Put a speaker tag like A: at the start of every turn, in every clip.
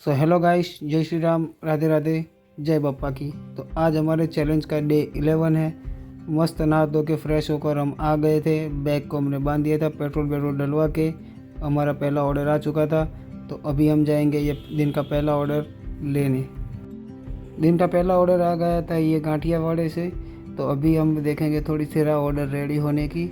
A: So hello guys, जय श्री राम, राधे राधे, जय बप्पा की। तो आज हमारे चैलेंज का डे 11 है। मस्त नहा धो के फ्रेश होकर हम आ गए थे। बैग को हमने बांध दिया था, पेट्रोल डलवा के। हमारा पहला ऑर्डर आ चुका था, तो अभी हम जाएंगे ये दिन का पहला ऑर्डर लेने। दिन का पहला ऑर्डर आ गया था ये गांठिया वाड़े से। तो अभी हम देखेंगे थोड़ी सी राह ऑर्डर रेडी होने की।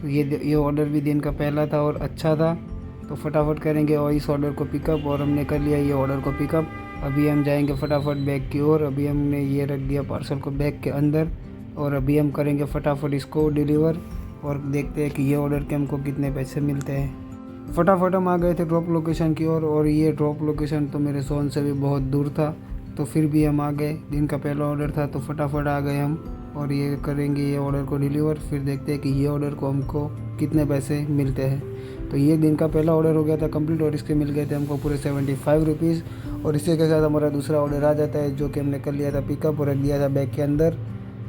A: ये ऑर्डर भी दिन का पहला था और अच्छा था, तो फटाफट करेंगे और इस ऑर्डर को पिकअप। और हमने कर लिया ये ऑर्डर को पिकअप। अभी हम जाएंगे फटाफट बैग की ओर। अभी हमने ये रख दिया पार्सल को बैग के अंदर, और अभी हम करेंगे फटाफट इसको डिलीवर और देखते हैं कि ये ऑर्डर के हमको कितने पैसे मिलते हैं। फटाफट हम आ गए थे ड्रॉप लोकेशन की ओर, और ये ड्रॉप लोकेशन तो मेरे सोन से भी बहुत दूर था, तो फिर भी हम आ गए। दिन का पहला ऑर्डर था तो फटाफट आ गए हम, और ये करेंगे ये ऑर्डर को डिलीवर। फिर देखते हैं कि ये ऑर्डर को हमको कितने पैसे मिलते हैं। तो ये दिन का पहला ऑर्डर हो गया था कंप्लीट, और इसके मिल गए थे हमको पूरे 75 रुपीज़। और इसी के साथ हमारा दूसरा ऑर्डर आ जाता है, जो कि हमने कर लिया था पिकअप और रख दिया था बैग के अंदर,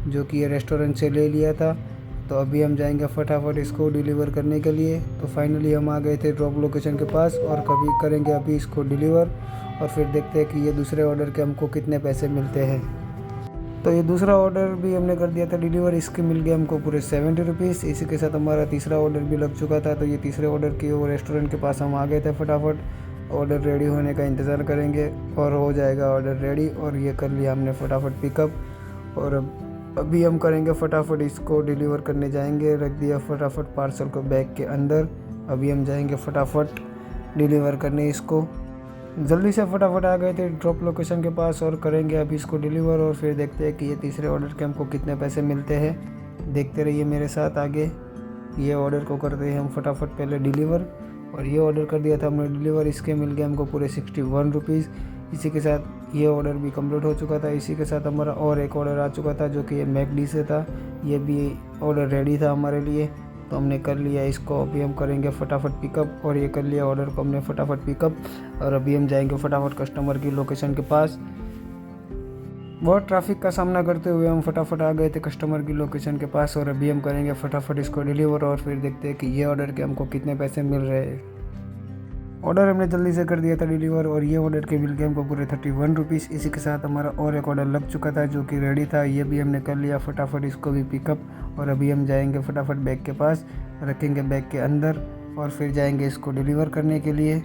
A: जो कि ये रेस्टोरेंट से ले लिया था। तो अभी हम जाएंगे फटाफट इसको डिलीवर करने के लिए। तो फाइनली हम आ गए थे ड्रॉप लोकेशन के पास, और कभी करेंगे अभी इसको डिलीवर, और फिर देखते हैं कि ये दूसरे ऑर्डर के हमको कितने पैसे मिलते हैं। तो ये दूसरा ऑर्डर भी हमने कर दिया था डिलीवर, इसके मिल गए हमको पूरे 70 रुपीज़। इसी के साथ हमारा तीसरा ऑर्डर भी लग चुका था। तो ये तीसरे ऑर्डर के वो रेस्टोरेंट के पास हम आ गए थे। फटाफट ऑर्डर रेडी होने का इंतज़ार करेंगे और हो जाएगा ऑर्डर रेडी। और ये कर लिया हमने फटाफट पिकअप, और अभी हम करेंगे फटाफट इसको डिलीवर करने जाएंगे। रख दिया फटाफट पार्सल को बैग के अंदर। अभी हम जाएंगे फटाफट डिलीवर करने इसको। जल्दी से फटाफट आ गए थे ड्रॉप लोकेशन के पास, और करेंगे अभी इसको डिलीवर। और फिर देखते हैं कि ये तीसरे ऑर्डर के हमको कितने पैसे मिलते हैं। देखते रहिए मेरे साथ आगे। ये ऑर्डर को करते हैं हम फटाफट पहले डिलीवर, और ये ऑर्डर कर दिया था हमने डिलीवर। इसके मिल गए हमको पूरे 61 रुपीज़। इसी के साथ ये ऑर्डर भी कंप्लीट हो चुका था। इसी के साथ हमारा और एक ऑर्डर आ चुका था, जो कि ये मैकडी से था। ये भी ऑर्डर रेडी था हमारे लिए, तो हमने कर लिया इसको। अभी हम करेंगे फटाफट पिकअप, और ये कर लिया ऑर्डर को हमने फटाफट पिकअप। और अभी हम जाएंगे फटाफट कस्टमर की लोकेशन के पास। बहुत ट्रैफिक का सामना करते हुए हम फटाफट आ गए थे कस्टमर की लोकेशन के पास, और अभी हम करेंगे फटाफट इसको डिलीवर। और फिर देखते हैं कि ये ऑर्डर के हमको कितने पैसे मिल रहे हैं। ऑर्डर हमने जल्दी से कर दिया था डिलीवर, और ये ऑर्डर के मिल गए हमको पूरे 31 रुपीज़। इसी के साथ हमारा और एक ऑर्डर लग चुका था, जो कि रेडी था। ये भी हमने कर लिया फटाफट इसको भी पिकअप। और अभी हम जाएंगे फटाफट बैग के पास, रखेंगे बैग के अंदर, और फिर जाएंगे इसको डिलीवर करने के लिए।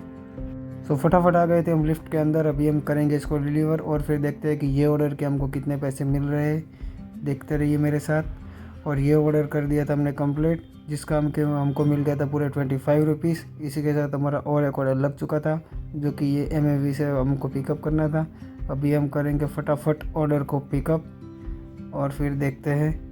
A: सो फटाफट आ गए थे हम लिफ्ट के अंदर। अभी हम करेंगे इसको डिलीवर, और फिर देखते हैं कि ये ऑर्डर के हमको कितने पैसे मिल रहे हैं। देखते रहिए मेरे साथ। और ये ऑर्डर कर दिया था हमने कंप्लीट, जिसका हमको मिल गया था पूरे 25 रुपीज़। इसी के साथ हमारा और एक ऑर्डर लग चुका था, जो कि ये MAV से हमको पिकअप करना था। अभी हम करेंगे फटाफट ऑर्डर को पिकअप, और फिर देखते हैं।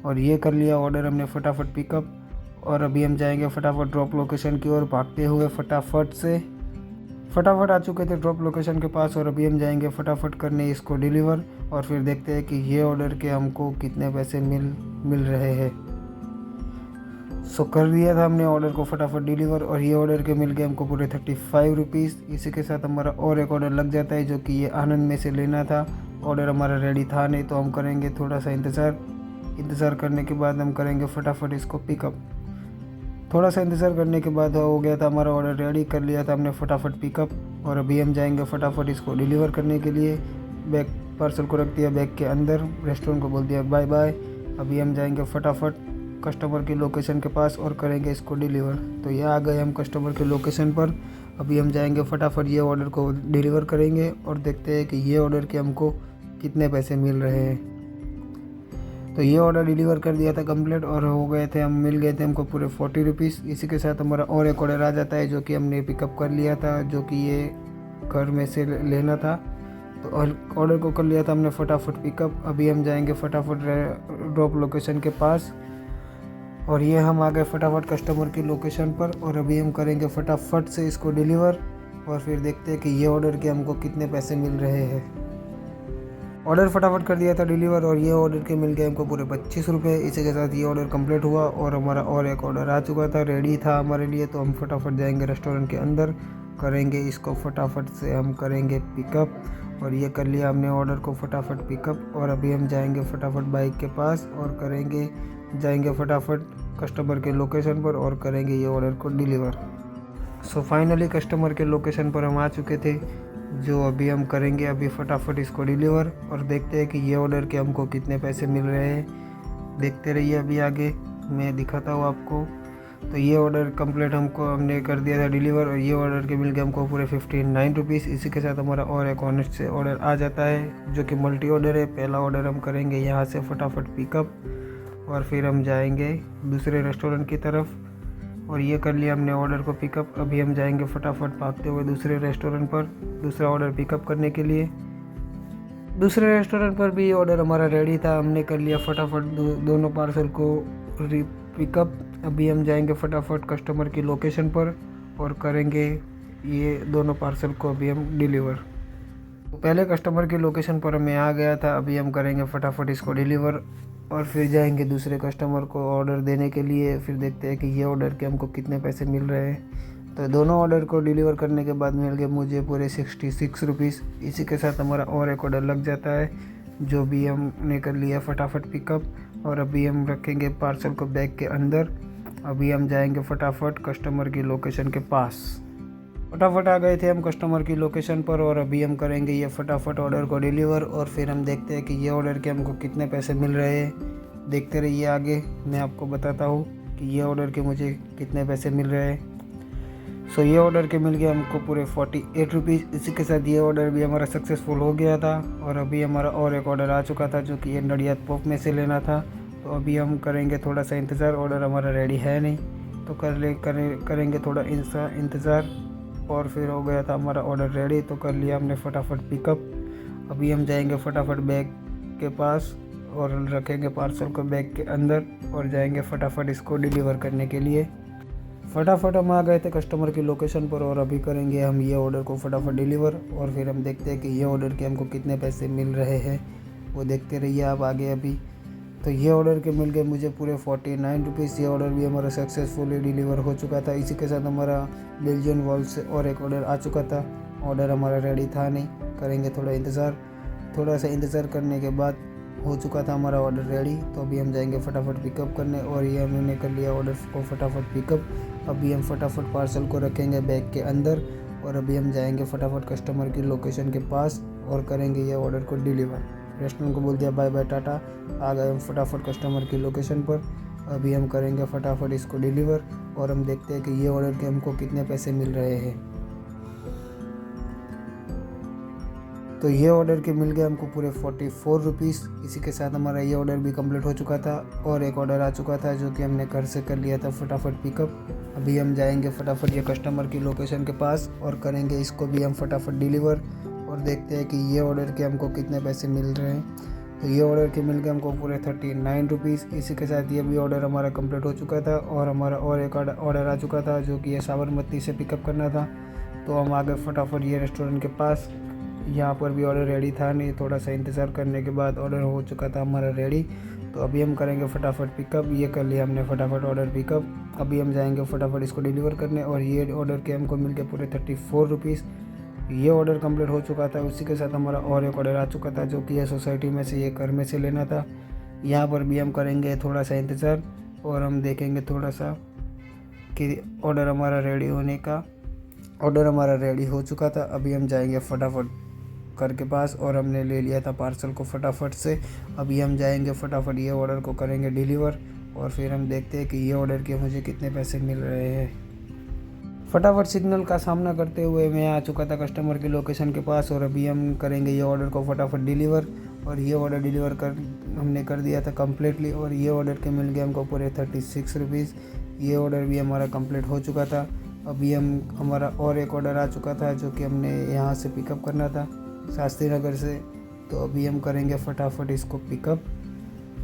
A: और ये कर लिया ऑर्डर हमने फटाफट पिकअप, और अभी हम जाएंगे फटाफट ड्रॉप लोकेशन की ओर भागते हुए। फटाफट आ चुके थे ड्रॉप लोकेशन के पास, और अभी हम जाएंगे फटाफट करने इसको डिलीवर। और फिर देखते हैं कि ये ऑर्डर के हमको कितने पैसे मिल रहे हैं। सो कर दिया था हमने ऑर्डर को फटाफट डिलीवर, और ये ऑर्डर के मिल गए हमको पूरे 35 रुपीज़। इसी के साथ हमारा और एक ऑर्डर लग जाता है, जो कि ये आनंद में से लेना था। ऑर्डर हमारा रेडी था नहीं, तो हम करेंगे थोड़ा सा इंतज़ार करने के बाद हम करेंगे फटाफट इसको पिकअप। थोड़ा सा इंतज़ार करने के बाद हो गया था हमारा ऑर्डर रेडी। कर लिया था हमने फटाफट पिकअप, और अभी हम जाएंगे फटाफट इसको डिलीवर करने के लिए। बैग पार्सल को रख दिया बैग के अंदर, रेस्टोरेंट को बोल दिया बाय बाय। अभी हम जाएंगे फटाफट कस्टमर की लोकेशन के पास, और करेंगे इसको डिलीवर। तो ये आ गए हम कस्टमर के लोकेशन पर। अभी हम जाएंगे फटाफट ये ऑर्डर को डिलीवर करेंगे, और देखते हैं कि ये ऑर्डर के हमको कितने पैसे मिल रहे हैं। तो ये ऑर्डर डिलीवर कर दिया था कंप्लीट, और हो गए थे मिल गए थे हमको पूरे 40 रुपीज़। इसी के साथ हमारा और एक ऑर्डर आ जाता है, जो कि हमने पिकअप कर लिया था, जो कि ये घर में से लेना था। तो ऑर्डर को कर लिया था हमने फटाफट पिकअप। अभी हम जाएंगे फटाफट ड्रॉप लोकेशन के पास, और ये हम आ गए फटाफट कस्टमर की लोकेशन पर। और अभी हम करेंगे फटाफट से इसको डिलीवर, और फिर देखते हैं कि ये ऑर्डर के हमको कितने पैसे मिल रहे हैं। ऑर्डर फटाफट कर दिया था डिलीवर, और ये ऑर्डर के मिल गए हमको पूरे 25 रुपये। इसी के साथ ये ऑर्डर कंप्लीट हुआ, और हमारा और एक ऑर्डर आ चुका था, रेडी था हमारे लिए। तो हम फटाफट जाएंगे रेस्टोरेंट के अंदर, करेंगे इसको फटाफट से हम करेंगे पिकअप। और ये कर लिया हमने ऑर्डर को फटाफट पिकअप, और अभी हम जाएंगे फटाफट बाइक के पास, और जाएंगे फटाफट कस्टमर के लोकेशन पर, और करेंगे ये ऑर्डर को डिलीवर। सो फाइनली कस्टमर के लोकेशन पर हम आ चुके थे, जो अभी हम करेंगे अभी फटाफट इसको डिलीवर और देखते हैं कि ये ऑर्डर के हमको कितने पैसे मिल रहे हैं। देखते रहिए, अभी आगे मैं दिखाता हूँ आपको। तो ये ऑर्डर कंप्लीट हमने कर दिया था डिलीवर और ये ऑर्डर के मिल गए हमको पूरे 59 रुपीज़। इसी के साथ हमारा और एक ऑनेस्ट से ऑर्डर आ जाता है, जो कि मल्टी ऑर्डर है। पहला ऑर्डर हम करेंगे यहाँ से फटाफट पिकअप और फिर हम जाएंगे दूसरे रेस्टोरेंट की तरफ। और ये कर लिया हमने ऑर्डर को पिकअप। अभी हम जाएंगे फटाफट भागते हुए दूसरे रेस्टोरेंट पर दूसरा ऑर्डर पिकअप करने के लिए। दूसरे रेस्टोरेंट पर भी ऑर्डर हमारा रेडी था, हमने कर लिया फटाफट दोनों पार्सल को पिकअप। अभी हम जाएंगे फटाफट कस्टमर की लोकेशन पर और करेंगे ये दोनों पार्सल को अभी हम डिलीवर। तो पहले कस्टमर की लोकेशन पर मैं आ गया था, अभी हम करेंगे फटाफट इसको डिलीवर और फिर जाएंगे दूसरे कस्टमर को ऑर्डर देने के लिए। फिर देखते हैं कि ये ऑर्डर के हमको कितने पैसे मिल रहे हैं। तो दोनों ऑर्डर को डिलीवर करने के बाद मिल गए मुझे पूरे 66 रुपीज़। इसी के साथ हमारा और एक ऑर्डर लग जाता है, जो भी हमने कर लिया फटाफट पिकअप। और अभी हम रखेंगे पार्सल को बैग के अंदर। अभी हम जाएंगे फटाफट कस्टमर की लोकेशन के पास। फटाफट आ गए थे हम कस्टमर की लोकेशन पर और अभी हम करेंगे ये फटाफट ऑर्डर को डिलीवर और फिर हम देखते हैं कि ये ऑर्डर के हमको कितने पैसे मिल रहे हैं। देखते रहिए, आगे मैं आपको बताता हूँ कि ये ऑर्डर के मुझे कितने पैसे मिल रहे हैं। सो ये ऑर्डर के मिल गया हमको पूरे 48 रुपीज़। इसी के साथ ये ऑर्डर भी हमारा सक्सेसफुल हो गया था और अभी हमारा और एक ऑर्डर आ चुका था, जो कि ये नडियाद पॉप में से लेना था। तो अभी हम करेंगे थोड़ा सा इंतज़ार, ऑर्डर हमारा रेडी है नहीं तो करेंगे थोड़ा इंतज़ार। और फिर हो गया था हमारा ऑर्डर रेडी, तो कर लिया हमने फटाफट पिकअप। अभी हम जाएंगे फटाफट बैग के पास और रखेंगे पार्सल को बैग के अंदर और जाएंगे फटाफट इसको डिलीवर करने के लिए। फटाफट हम आ गए थे कस्टमर की लोकेशन पर और अभी करेंगे हम ये ऑर्डर को फटाफट डिलीवर और फिर हम देखते हैं कि ये ऑर्डर के हमको कितने पैसे मिल रहे हैं, वो देखते रहिए आप आगे। अभी तो ये ऑर्डर के मिल गए मुझे पूरे 49 रुपीज़। ये ऑर्डर भी हमारा सक्सेसफुली डिलीवर हो चुका था। इसी के साथ हमारा बेल्जियन वॉल से और एक ऑर्डर आ चुका था। ऑर्डर हमारा रेडी था नहीं, करेंगे थोड़ा इंतज़ार। थोड़ा सा इंतज़ार करने के बाद हो चुका था हमारा ऑर्डर रेडी। तो अभी हम जाएंगे फटाफट पिकअप करने और ये हमने कर लिया ऑर्डर को फटाफट पिकअप। अभी हम फटाफट पार्सल को रखेंगे बैग के अंदर और अभी हम जाएंगे फटाफट कस्टमर की लोकेशन के पास और करेंगे ये ऑर्डर को डिलीवर। रेस्टोरेंट को बोल दिया बाय बाय टाटा, आ गए हम फटाफट कस्टमर की लोकेशन पर। अभी हम करेंगे फटाफट इसको डिलीवर और हम देखते हैं कि ये ऑर्डर के हमको कितने पैसे मिल रहे हैं। तो ये ऑर्डर के मिल गए हमको पूरे 44 रुपीज़। इसी के साथ हमारा ये ऑर्डर भी कंप्लीट हो चुका था और एक ऑर्डर आ चुका था, जो कि हमने घर से कर लिया था फटाफट पिकअप। अभी हम जाएंगे फटाफट ये कस्टमर की लोकेशन के पास और करेंगे इसको भी हम फटाफट डिलीवर और देखते हैं कि ये ऑर्डर के हमको कितने पैसे मिल रहे हैं। तो ये ऑर्डर के मिल गए हमको पूरे 39 रुपीज़। इसी के साथ ये भी ऑर्डर हमारा कंप्लीट हो चुका था और हमारा और एक ऑर्डर आ चुका था, जो कि ये साबरमती से पिकअप करना था। तो हम आ गए फटाफट ये रेस्टोरेंट के पास। यहाँ पर भी ऑर्डर रेडी था नहीं, थोड़ा सा इंतज़ार करने के बाद ऑर्डर हो चुका था हमारा रेडी। तो अभी हम करेंगे फटाफट पिकअप। ये कर लिया हमने फटाफट ऑर्डर पिकअप। अभी हम जाएंगे फटाफट इसको डिलीवर करने और ये ऑर्डर के हमको मिल गए पूरे 34 रुपीज़। ये ऑर्डर कंप्लीट हो चुका था। उसी के साथ हमारा और एक ऑर्डर आ चुका था, जो कि ये सोसाइटी में से ये घर में से लेना था। यहाँ पर भी हम करेंगे थोड़ा सा इंतज़ार और हम देखेंगे थोड़ा सा कि ऑर्डर हमारा रेडी होने का। ऑर्डर हमारा रेडी हो चुका था। अभी हम जाएंगे फटाफट घर के पास और हमने ले लिया था पार्सल को फटाफट से। अभी हम जाएंगे फटाफट ये ऑर्डर को करेंगे डिलीवर और फिर हम देखते हैं कि ये ऑर्डर के मुझे कितने पैसे मिल रहे हैं। फटाफट सिग्नल का सामना करते हुए मैं आ चुका था कस्टमर की लोकेशन के पास और अभी हम करेंगे ये ऑर्डर को फटाफट डिलीवर और ये ऑर्डर डिलीवर हमने कर दिया था कम्प्लीटली और ये ऑर्डर के मिल गए हमको पूरे 36 रुपीज़। ये ऑर्डर भी हमारा कंप्लीट हो चुका था। अभी हमारा और एक ऑर्डर आ चुका था, जो कि हमने यहाँ से पिकअप करना था शास्त्री नगर से। तो अभी हम करेंगे फटाफट इसको पिकअप।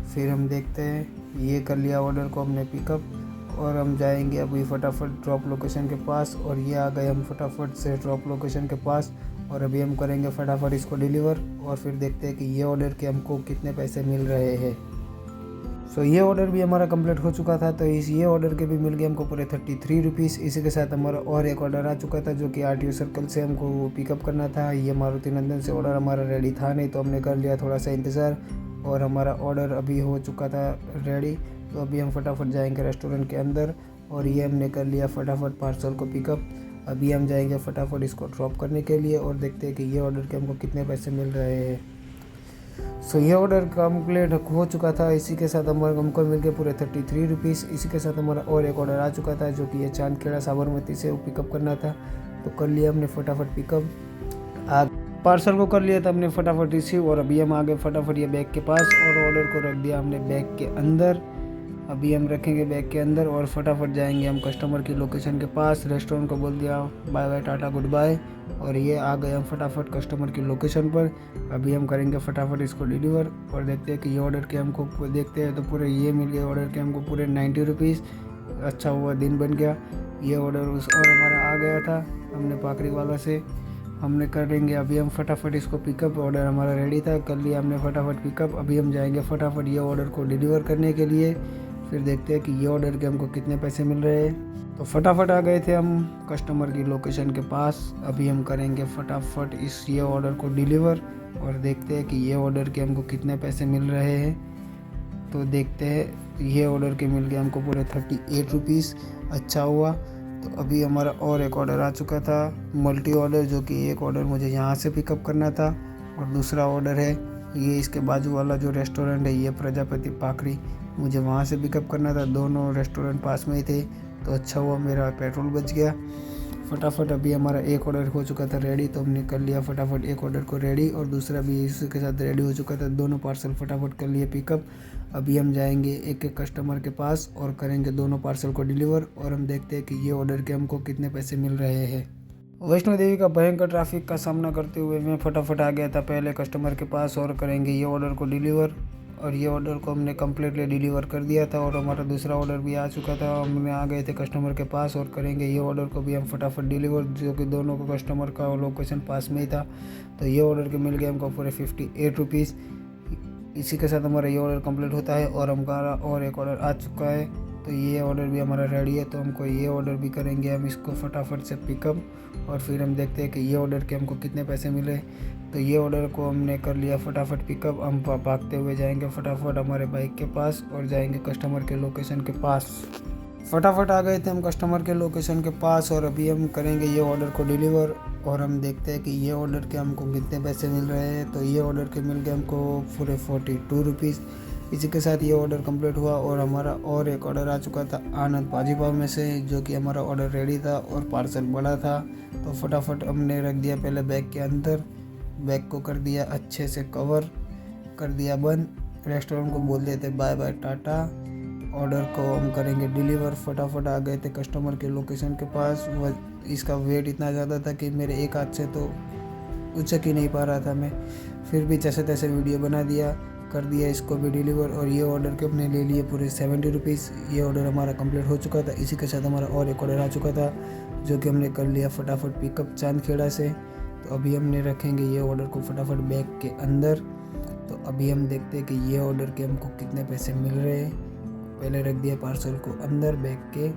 A: फिर हम देखते हैं, ये कर लिया ऑर्डर को हमने पिकअप और हम जाएंगे अभी फटाफट ड्रॉप लोकेशन के पास और ये आ गए हम फटाफट से ड्रॉप लोकेशन के पास और अभी हम करेंगे फटाफट इसको डिलीवर और फिर देखते हैं कि ये ऑर्डर के हमको कितने पैसे मिल रहे हैं। सो ये ऑर्डर भी हमारा कंप्लीट हो चुका था। तो ये ऑर्डर के भी मिल गए हमको पूरे 33 रुपीज़। इसी के साथ हमारा और एक ऑर्डर आ चुका था, जो कि RTO सर्कल से हमको पिकअप करना था। ये मारुति नंदन से ऑर्डर हमारा रेडी था नहीं, तो हमने कर लिया थोड़ा सा इंतज़ार और हमारा ऑर्डर अभी हो चुका था रेडी। तो अभी हम फटाफट जाएंगे रेस्टोरेंट के अंदर और ये हमने कर लिया फटाफट पार्सल को पिकअप। अभी हम जाएंगे फटाफट इसको ड्रॉप करने के लिए और देखते हैं कि ये ऑर्डर के हमको कितने पैसे मिल रहे हैं। सो ये ऑर्डर कंप्लीट हो चुका था। इसी के साथ हमको मिल गए पूरे 33 रुपीज़। इसी के साथ हमारा और एक ऑर्डर आ चुका था जो कि ये चांदखेड़ा साबरमती से पिकअप करना था, तो कर लिया हमने फटाफट पिकअप। पार्सल को कर लिया था हमने फटाफट रिसीव और अभी हम आ गए फटाफट ये बैग के पास और ऑर्डर को रख दिया हमने बैग के अंदर। अभी हम रखेंगे बैग के अंदर और फटाफट जाएंगे हम कस्टमर की लोकेशन के पास। रेस्टोरेंट को बोल दिया bye bye tata goodbye और ये आ गए हम फटाफट कस्टमर की लोकेशन पर। अभी हम करेंगे फटाफट इसको डिलीवर और देखते हैं कि ये ऑर्डर के हमको देखते हैं तो पूरे ये मिल गए ऑर्डर के हमको पूरे 90 रुपीज़। अच्छा हुआ दिन बन गया। ये ऑर्डर उस और हमारा आ गया था हमने पाकड़ी वाला से। हमने करेंगे अभी हम फटाफट इसको पिकअप। ऑर्डर हमारा रेडी था, कर लिया हमने फटाफट पिकअप। अभी हम जाएंगे फटाफट ये ऑर्डर को डिलीवर करने के लिए, फिर देखते हैं कि ये ऑर्डर के हमको कितने पैसे मिल रहे हैं। तो फटाफट आ गए थे हम कस्टमर की लोकेशन के पास। अभी हम करेंगे फटाफट ये ऑर्डर को डिलीवर और देखते हैं कि ये ऑर्डर के हमको कितने पैसे मिल रहे हैं। तो देखते हैं ये ऑर्डर के मिल गए हमको पूरे 38 रुपीज़। अच्छा हुआ। तो अभी हमारा और एक ऑर्डर आ चुका था मल्टी ऑर्डर, जो कि एक ऑर्डर मुझे यहाँ से पिकअप करना था और दूसरा ऑर्डर है ये इसके बाजू वाला जो रेस्टोरेंट है ये प्रजापति पाकड़ी, मुझे वहाँ से पिकअप करना था। दोनों रेस्टोरेंट पास में ही थे, तो अच्छा हुआ मेरा पेट्रोल बच गया। फटाफट अभी हमारा एक ऑर्डर हो चुका था रेडी, तो हमने कर लिया फटाफट एक ऑर्डर को रेडी और दूसरा भी इसी के साथ रेडी हो चुका था। दोनों पार्सल फटाफट कर लिए पिकअप। अभी हम जाएंगे एक एक कस्टमर के पास और करेंगे दोनों पार्सल को डिलीवर और हम देखते हैं कि ये ऑर्डर के हमको कितने पैसे मिल रहे हैं। वैष्णो देवी का भयंकर ट्रैफिक का सामना करते हुए मैं फटाफट आ गया था पहले कस्टमर के पास और करेंगे ये ऑर्डर को डिलीवर। और ये ऑर्डर को हमने कम्प्लीटली डिलीवर कर दिया था और हमारा दूसरा ऑर्डर भी आ चुका था। हमने आ गए थे कस्टमर के पास और करेंगे ये ऑर्डर को भी हम फटाफट डिलीवर, जो कि दोनों को कस्टमर का लोकेशन पास में ही था। तो ये ऑर्डर के मिल गए हमको पूरे 58 रुपीज़। इसी के साथ हमारा ये ऑर्डर कंप्लीट होता है और हमारा और एक ऑर्डर आ चुका है, तो ये ऑर्डर भी हमारा रेडी है। तो हमको ये ऑर्डर भी करेंगे हम इसको फटाफट से पिकअप और फिर हम देखते हैं कि ये ऑर्डर के हमको कितने पैसे मिले। तो ये ऑर्डर को हमने कर लिया फटाफट पिकअप। हम भागते हुए जाएंगे फटाफट हमारे बाइक के पास और जाएंगे कस्टमर के लोकेशन के पास। फटाफट आ गए थे हम कस्टमर के लोकेशन के पास और अभी हम करेंगे ये ऑर्डर को डिलीवर और हम देखते हैं कि ये ऑर्डर के हमको कितने पैसे मिल रहे हैं। तो ये ऑर्डर के मिल गए हमको पूरे 42 रुपीज़। इसी के साथ ये ऑर्डर कंप्लीट हुआ और हमारा और एक ऑर्डर आ चुका था आनंद भाजी पाव में से, जो कि हमारा ऑर्डर रेडी था और पार्सल बड़ा था। तो फटाफट हमने रख दिया पहले बैग के अंदर, बैग को कर दिया अच्छे से कवर, कर दिया बंद। रेस्टोरेंट को बोल देते बाय बाय टाटा। ऑर्डर को हम करेंगे डिलीवर। फटाफट आ गए थे कस्टमर के लोकेशन के पास। इसका वेट इतना ज़्यादा था कि मेरे एक हाथ से तो उचक ही नहीं पा रहा था मैं, फिर भी जैसे तैसे वीडियो बना दिया, कर दिया इसको भी डिलीवर। और ये ऑर्डर के हमने ले लिए पूरे 70 रुपीज़। ये ऑर्डर हमारा कंप्लीट हो चुका था। इसी के साथ हमारा और एक ऑर्डर आ चुका था जो कि हमने कर लिया फटाफट पिकअप चांदखेड़ा से। तो अभी हमने रखेंगे ये ऑर्डर को फटाफट बैग के अंदर। तो अभी हम देखते हैं कि ये ऑर्डर के हमको कितने पैसे मिल रहे हैं। पहले रख दिया पार्सल को अंदर बैग के,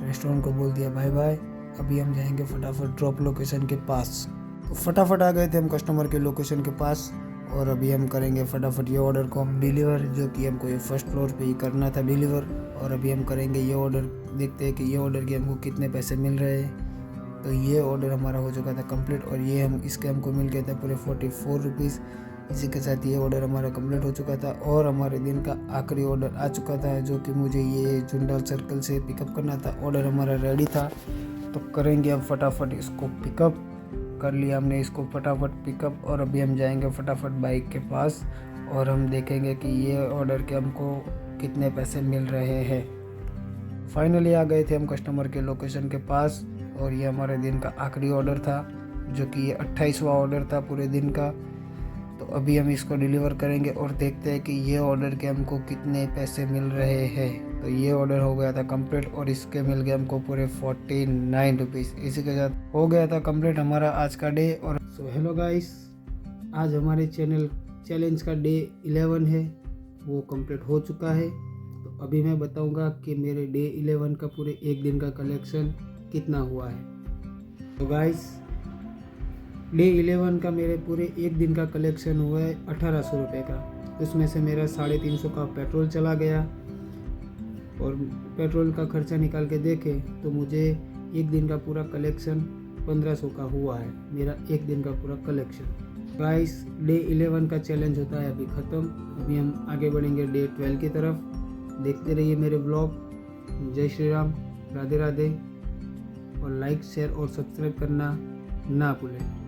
A: रेस्टोरेंट को बोल दिया बाय बाय। अभी हम जाएंगे फटाफट ड्रॉप लोकेशन के पास। तो फटाफट आ गए थे हम कस्टमर के लोकेशन के पास और अभी हम करेंगे फटाफट ये ऑर्डर को हम डिलीवर, जो कि हमको ये फर्स्ट फ्लोर पे ही करना था डिलीवर। और अभी हम करेंगे ये ऑर्डर, देखते हैं कि ये ऑर्डर के हमको कितने पैसे मिल रहे हैं। तो ये ऑर्डर हमारा हो चुका था कंप्लीट और ये इसके हमको मिल गए थे पूरे 44 रुपीज़। इसी के साथ ये ऑर्डर हमारा कंप्लीट हो चुका था और हमारे दिन का आखिरी ऑर्डर आ चुका था, जो कि मुझे ये जुंडाल सर्कल से पिकअप करना था। ऑर्डर हमारा रेडी था, तो करेंगे अब फटाफट इसको पिकअप। कर लिया हमने इसको फटाफट पिकअप और अभी हम जाएंगे फटाफट बाइक के पास और हम देखेंगे कि ये ऑर्डर के हमको कितने पैसे मिल रहे हैं। फाइनली आ गए थे हम कस्टमर के लोकेशन के पास और ये हमारे दिन का आखिरी ऑर्डर था, जो कि ये 28वां ऑर्डर था पूरे दिन का। तो अभी हम इसको डिलीवर करेंगे और देखते हैं कि ये ऑर्डर के हमको कितने पैसे मिल रहे हैं। तो ये ऑर्डर हो गया था कंप्लीट और इसके मिल गए हमको पूरे 49 रुपीज़। इसी के साथ हो गया था कंप्लीट हमारा आज का डे। और सो हेलो गाइस, आज हमारे चैलेंज का डे 11 है, वो कंप्लीट हो चुका है। तो अभी मैं बताऊंगा कि मेरे डे 11 का पूरे एक दिन का कलेक्शन कितना हुआ है। तो गाइस, डे 11 का मेरे पूरे एक दिन का कलेक्शन हुआ है 1800 रुपये का। उसमें से मेरा 350 का पेट्रोल चला गया और पेट्रोल का खर्चा निकाल के देखे तो मुझे एक दिन का पूरा कलेक्शन 1500 का हुआ है मेरा एक दिन का पूरा कलेक्शन। गाइस डे 11 का चैलेंज होता है अभी ख़त्म। अभी हम आगे बढ़ेंगे डे 12 की तरफ। देखते रहिए मेरे ब्लॉग। जय श्री राम, राधे राधे, और लाइक शेयर और सब्सक्राइब करना ना भूलें।